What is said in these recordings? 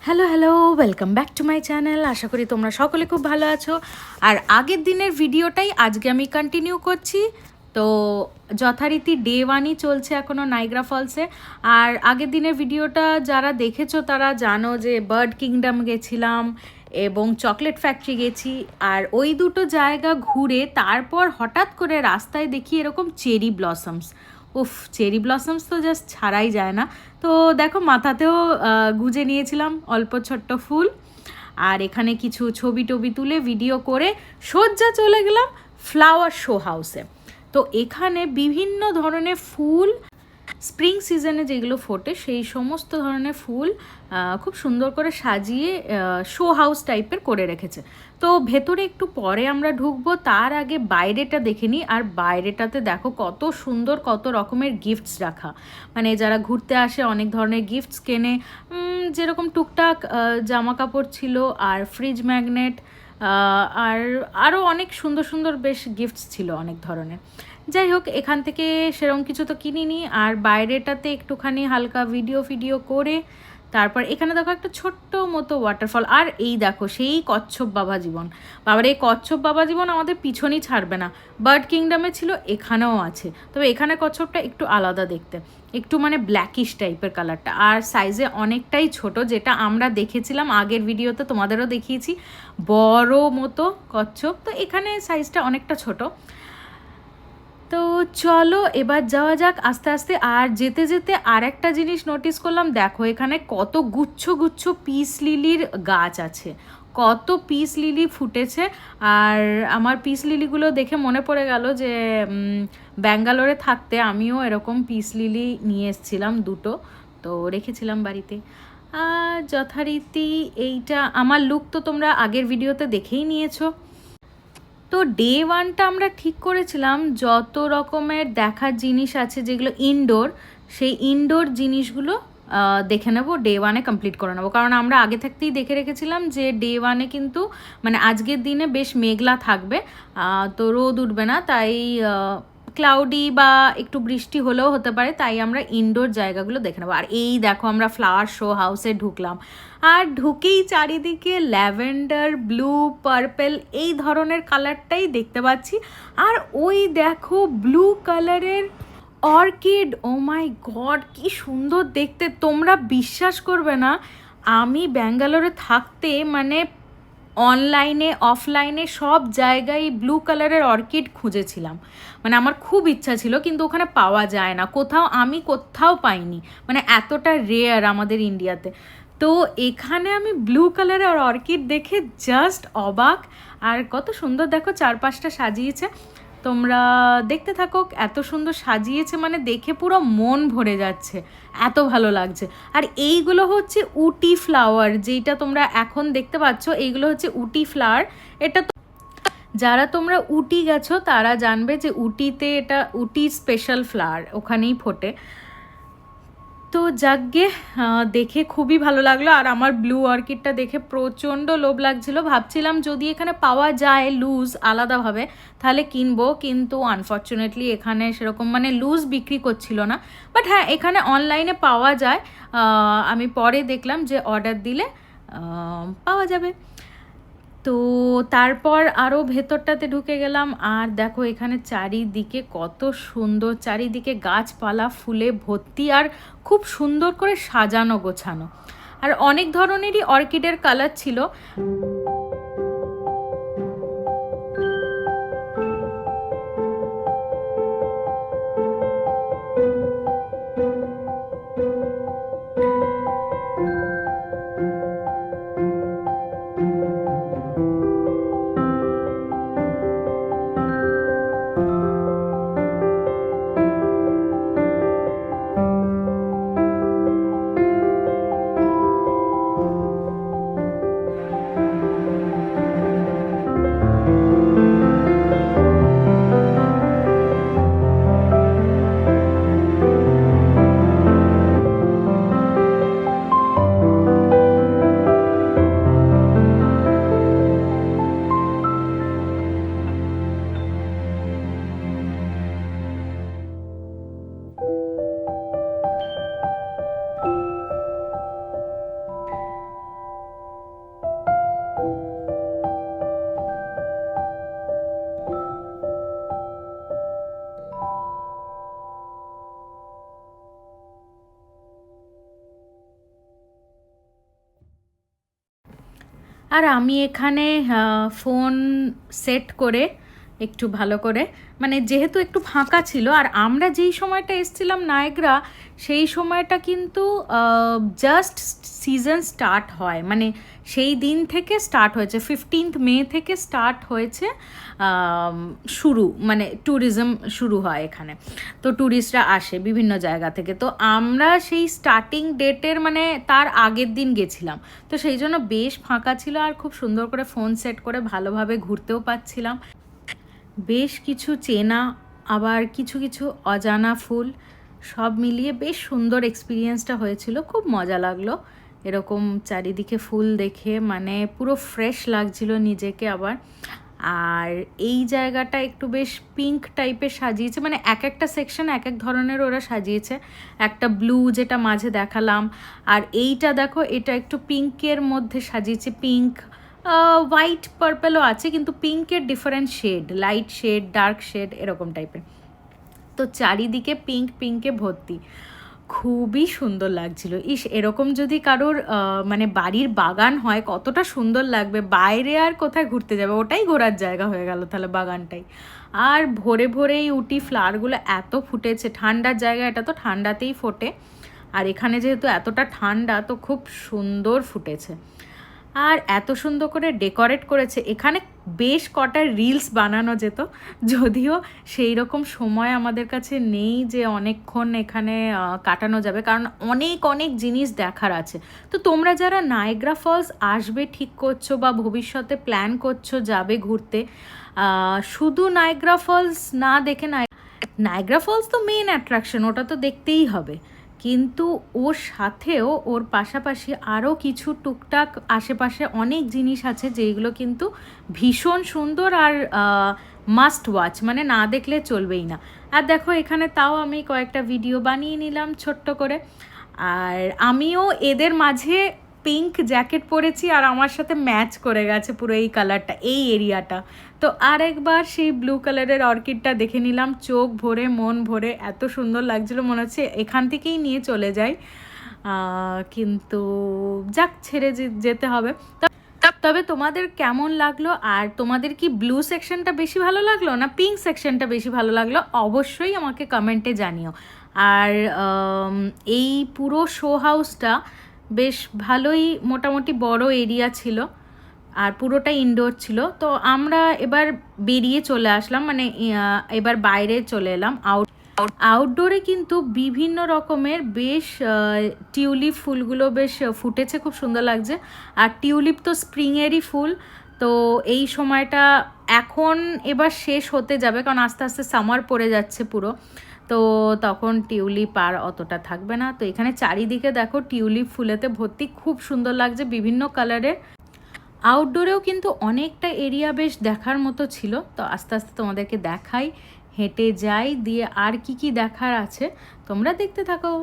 Hello hello, welcome back to my channel. আশা করি তোমরা সকলে খুব ভালো আছো। আর আগের দিনের ভিডিওটাই আজকে আমি কন্টিনিউ করছি। তো যথারীতি ডে 1ই চলছে এখনও নাইগ্রা ফলসে। আর আগের দিনের ভিডিওটা যারা দেখেছো তারা জানো যে বার্ড কিংডম গেছিলাম এবং চকলেট ফ্যাক্টরি গেছি। আর ওই দুটো জায়গা ঘুরে তারপর হঠাৎ করে রাস্তায় দেখি এরকম চেরি ব্লসমস। উফ, চেরি ব্লসমস তো জাস্ট ছাড়াই যায় না। তো দেখো মাথাতেও গুজে নিয়েছিলাম অল্প ছোট্ট ফুল। আর এখানে কিছু ছবি টবি তুলে ভিডিও করে সোজা চলে গেলাম ফ্লাওয়ার শো হাউসে। তো এখানে বিভিন্ন ধরনের ফুল, স্প্রিং সিজনে যেগুলো ফোটে সেই সমস্ত ধরনের ফুল খুব সুন্দর করে সাজিয়ে শো হাউস টাইপের করে রেখেছে। তো ভেতরে একটু পরে আমরা ঢুকবো, তার আগে বাইরেটা দেখে নিই। আর বাইরেটাতে দেখো কত সুন্দর, কত রকমের গিফটস রাখা। মানে যারা ঘুরতে আসে অনেক ধরনের গিফটস কেনে, যেরকম টুকটাক জামা কাপড় ছিল আর ফ্রিজ ম্যাগনেট, আর আরও অনেক সুন্দর সুন্দর বেশ গিফটস ছিল অনেক ধরনের। যাই হোক, এখান থেকে সেরকম কিছু তো কিনিনি। আর বাইরেটাতে একটুখানি হালকা ভিডিও করে তারপর এখানে দেখো একটা ছোট্ট মতো ওয়াটারফল। আর এই দেখো সেই কচ্ছপ বাবা জীবন। বাবার এই কচ্ছপ বাবা জীবন আমাদের পিছনই ছাড়বে না। বার্ড কিংডমে ছিল, এখানেও আছে। তবে এখানে কচ্ছপটা একটু আলাদা দেখতে, একটু মানে ব্ল্যাকিশ টাইপের কালারটা, আর সাইজে অনেকটাই ছোট। যেটা আমরা দেখেছিলাম আগের ভিডিওতে, তোমাদেরও দেখিয়েছি বড় মতো কচ্ছপ। তো এখানে সাইজটা অনেকটা ছোট। তো চলো এবার যাওয়া যাক আস্তে আস্তে। আর যেতে যেতে আর একটা জিনিস নোটিস করলাম, দেখো এখানে কত গুচ্ছ গুচ্ছ পিস লিলির গাছ আছে, কত পিস লিলি ফুটেছে। আর আমার পিস লিলিগুলো দেখে মনে পড়ে গেল যে ব্যাঙ্গালোরে থাকতে আমিও এরকম পিস লিলি নিয়ে এসেছিলাম দুটো, তো রেখেছিলাম বাড়িতে। যথারীতি এইটা আমার লুক তো তোমরা আগের ভিডিওতে দেখেই নিয়েছো। তো ডে 1টা আমরা ঠিক করেছিলাম যত রকমের দেখার জিনিস আছে যেগুলো ইনডোর, সেই ইনডোর জিনিসগুলো দেখে নেব, ডে 1-এ কমপ্লিট করে নেবো। কারণ আমরা আগে থাকতেই দেখে রেখেছিলাম যে ডে 1-এ কিন্তু মানে আজকের দিনে বেশ মেঘলা থাকবে, তো রোদ উঠবে না, তাই ক্লাউডি বা একটু বৃষ্টি হলেও হতে পারে, তাই আমরা ইনডোর জায়গাগুলো দেখে নেবো। আর এই দেখো আমরা ফ্লাওয়ার শো হাউসে ঢুকলাম, আর ঢুকেই চারিদিকে ল্যাভেন্ডার, ব্লু, পার্পেল এই ধরনের কালারটাই দেখতে পাচ্ছি। আর ওই দেখো ব্লু কালারের অর্কিড, ও মাই গড কি সুন্দর দেখতে! তোমরা বিশ্বাস করবে না, আমি ব্যাঙ্গালোরে থাকতে মানে অনলাইনে অফলাইনে সব জায়গায় ব্লু কালারের অর্কিড খুঁজেছিলাম। মানে আমার খুব ইচ্ছা ছিল, কিন্তু ওখানে পাওয়া যায় না, আমি কোথাও পাইনি। মানে এতটা রেয়ার আমাদের ইন্ডিয়াতে। তো এখানে আমি ব্লু কালারের অর্কিড দেখে জাস্ট অবাক। আর কত সুন্দর দেখো চারপাশটা সাজিয়েছে, তোমরা দেখতে থাকো। এত সুন্দর সাজিয়েছে মানে দেখে পুরো মন ভরে যাচ্ছে, এত ভালো লাগছে। আর এইগুলো হচ্ছে উটি ফ্লাওয়ার, যেটা তোমরা এখন দেখতে পাচ্ছ, এইগুলো হচ্ছে উটি ফ্লাওয়ার। এটা যারা তোমরা উটি গেছো তারা জানবে যে উটিতে এটা উটি স্পেশাল ফ্লাওয়ার, ওখানেই ফোটে। তো যাকগে, দেখে খুবই ভালো লাগলো। আর আমার ব্লু অর্কিডটা দেখে প্রচণ্ড লোভ লাগছিল, ভাবছিলাম যদি এখানে পাওয়া যায় লুজ আলাদাভাবে তাহলে কিনবো, কিন্তু আনফর্চুনেটলি এখানে সেরকম মানে লুজ বিক্রি করছিল না। বাট হ্যাঁ, এখানে অনলাইনে পাওয়া যায়, আমি পরে দেখলাম যে অর্ডার দিলে পাওয়া যাবে। তো তারপর আরও ভেতরটাতে ঢুকে গেলাম। আর দেখো এখানে চারিদিকে কত সুন্দর, চারিদিকে গাছপালা ফুলে ভর্তি, আর খুব সুন্দর করে সাজানো গোছানো। আর অনেক ধরনেরই অর্কিডের কালার ছিল। আর আমি এখানে ফোন সেট করে একটু ভালো করে, মানে যেহেতু একটু ফাঁকা ছিল, আর আমরা যেই সময়টা এসেছিলাম নায়গ্রা সেই সময়টা কিন্তু জাস্ট সিজন স্টার্ট হয়, মানে সেই দিন থেকে স্টার্ট হয়েছে, 15th মে থেকে স্টার্ট হয়েছে শুরু, মানে ট্যুরিজম শুরু হয় এখানে। তো ট্যুরিস্টরা আসে বিভিন্ন জায়গা থেকে, তো আমরা সেই স্টার্টিং ডেটের মানে তার আগের দিন গেছিলাম, তো সেই জন্য বেশ ফাঁকা ছিল আর খুব সুন্দর করে ফোন সেট করে ভালোভাবে ঘুরতেও পাচ্ছিলাম। বেশ কিছু চেনা আবার কিছু কিছু অজানা ফুল সব মিলিয়ে বেশ সুন্দর এক্সপিরিয়েন্সটা হয়েছিল, খুব মজা লাগলো এরকম চারিদিকে ফুল দেখে, মানে পুরো ফ্রেশ লাগছিল নিজেকে আবার। আর এই জায়গাটা একটু বেশ পিঙ্ক টাইপের সাজিয়েছে, মানে এক একটা সেকশন এক এক ধরনের ওরা সাজিয়েছে, একটা ব্লু যেটা মাঝে দেখালাম, আর এইটা দেখো এটা একটু পিঙ্কের মধ্যে সাজিয়েছে, পিঙ্ক হোয়াইট পার্পেলও আছে, কিন্তু পিঙ্কের different shade, light shade, dark shade এরকম টাইপের। তো চারিদিকে পিঙ্ক পিঙ্কে ভর্তি, খুবই সুন্দর লাগছিল। এরকম যদি কারোর মানে বাড়ির বাগান হয় কতটা সুন্দর লাগবে, বাইরে আর কোথায় ঘুরতে যাবে, ওটাই ঘোরার জায়গা হয়ে গেল তাহলে বাগানটাই। আর ভোরে ভোরেই উটি ফ্লাওয়ারগুলো এত ফুটেছে, ঠান্ডার জায়গা, এটা তো ঠান্ডাতেই ফোটে, আর এখানে যেহেতু এতটা ঠান্ডা তো খুব সুন্দর ফুটেছে। আর এত সুন্দর করে ডেকোরেট করেছে, এখানে বেশ কটা রিলস বানানো যেত, যদিও সেই রকম সময় আমাদের কাছে নেই যে অনেকক্ষণ এখানে কাটানো যাবে, কারণ অনেক অনেক জিনিস দেখার আছে। তো তোমরা যারা নায়গ্রা ফলস আসবে ঠিক করছো বা ভবিষ্যতে প্ল্যান করছো যাবে ঘুরতে, শুধু নায়গ্রা ফলস না দেখে, নায়গ্রা ফলস তো মেন অ্যাট্রাকশন, ওটা তো দেখতেই হবে, কিন্তু ওর সাথেও ওর পাশাপাশি আরও কিছু টুকটাক আশেপাশে অনেক জিনিস আছে যেগুলো কিন্তু ভীষণ সুন্দর আর মাস্ট ওয়াচ, মানে না দেখলে চলবেই না। আর দেখো এখানে তাও আমি কয়েকটা ভিডিও বানিয়ে নিলাম ছোট্ট করে, আর আমিও এদের মাঝে পিঙ্ক জ্যাকেট পরেছি আর আমার সাথে ম্যাচ করে গেছে পুরো এই কালারটা, এই এরিয়াটা। তো আরেকবার সেই ব্লু কালারের অর্কিডটা দেখে নিলাম, চোখ ভরে মন ভরে, এত সুন্দর লাগছিল, মনে হচ্ছে এখান থেকেই নিয়ে চলে যাই, কিন্তু যাক ছেড়ে যেতে হবে। তবে তোমাদের কেমন লাগলো, আর তোমাদের কি ব্লু সেকশনটা বেশি ভালো লাগলো না পিঙ্ক সেকশনটা বেশি ভালো লাগলো, অবশ্যই আমাকে কমেন্টে জানিও। আর এই পুরো শো হাউসটা বেশ ভালোই মোটামুটি বড় এরিয়া ছিল, আর পুরোটা ইনডোর ছিল। তো আমরা এবার বেরিয়ে চলে আসলাম, মানে এবার বাইরে চলে এলাম। আউটডোরে কিন্তু বিভিন্ন রকমের বেশ টিউলিপ ফুলগুলো বেশ ফুটেছে, খুব সুন্দর লাগছে। আর টিউলিপ তো স্প্রিংয়েরই ফুল, তো এই সময়টা এখন এবার শেষ হতে যাবে, কারণ আস্তে আস্তে সামার পড়ে যাচ্ছে পুরো, তো তখন টিউলিপ আর অতটা থাকবে না। তো এখানে চারিদিকে দেখো টিউলিপ ফুলেতে ভর্তি, খুব সুন্দর লাগছে বিভিন্ন কালারের। আউটডোরেও কিন্তু অনেকটা এরিয়া বেশ দেখার মতো ছিল, তো আস্তে আস্তে তোমাদেরকে দেখাই, হেঁটে যাই, দিয়ে আর কি কি দেখার আছে তোমরা দেখতে থাকো।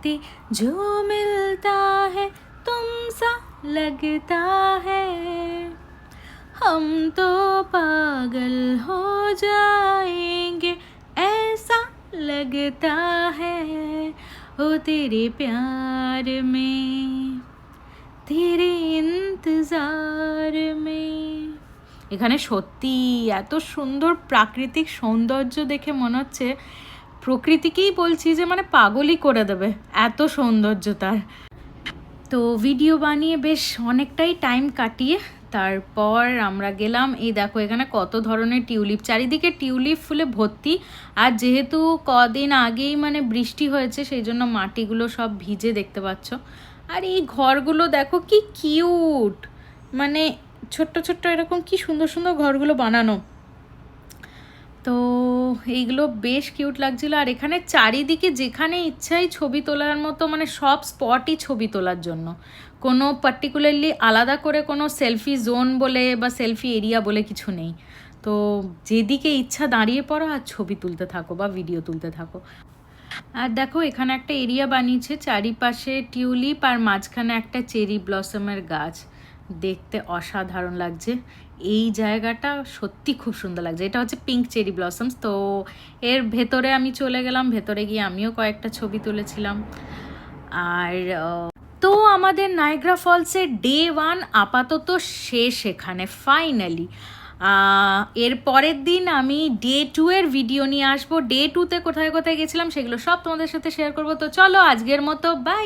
देखते जो मिलता है तुमसा लगता है, हम तो पागल हो जाएंगे ऐसा लगता है, ओ तेरे प्यार में तेरे इंतजार में। এখানে সত্যি এত সুন্দর প্রাকৃতিক সৌন্দর্য দেখে মনে হচ্ছে প্রকৃতিকেই বলছি যে মানে পাগলই করে দেবে, এত সৌন্দর্য তার। তো ভিডিও বানিয়ে বেশ অনেকটাই টাইম কাটিয়ে তারপর আমরা গেলাম। এই দেখো এখানে কত ধরনের টিউলিপ, চারিদিকে টিউলিপ ফুলে ভর্তি। আর যেহেতু কদিন আগেই মানে বৃষ্টি হয়েছে সেই জন্য মাটিগুলো সব ভিজে দেখতে পাচ্ছ। আর এই ঘরগুলো দেখো কি কিউট, মানে ছোট্ট ছোট্ট এরকম কি সুন্দর সুন্দর ঘরগুলো বানানো। তো এইগুলো বেশ কিউট লাগছিল। আর এখানে চারিদিকে যেখানে ইচ্ছাই ছবি তোলার মতো, মানে সব স্পটই ছবি তোলার জন্য, কোনো পার্টিকুলারলি আলাদা করে কোনো সেলফি জোন বলে বা সেলফি এরিয়া বলে কিছু নেই। তো যেদিকে ইচ্ছা দাঁড়িয়ে পড়ো আর ছবি তুলতে থাকো বা ভিডিও তুলতে থাকো। আর দেখো এখানে একটা এরিয়া বানিয়েছে, চারিপাশে টিউলিপ আর মাঝখানে একটা চেরি ব্লসমের গাছ, দেখতে অসাধারণ লাগছে। এই জায়গাটা সত্যি খুব সুন্দর লাগছে। এটা হচ্ছে পিঙ্ক চেরি ব্লসমস। তো এর ভেতরে আমি চলে গেলাম, ভেতরে গিয়ে আমিও কয়েকটা ছবি তুলেছিলাম। আর তো আমাদের নায়াগ্রা ফলসের ডে 1 আপাতত শেষ এখানে ফাইনালি। এর পরের দিন আমি ডে 2 এর ভিডিও নিয়ে আসবো। ডে 2তে কোথায় কোথায় গেছিলাম সেগুলো সব তোমাদের সাথে শেয়ার করবো। তো চলো আজকের মতো বাই।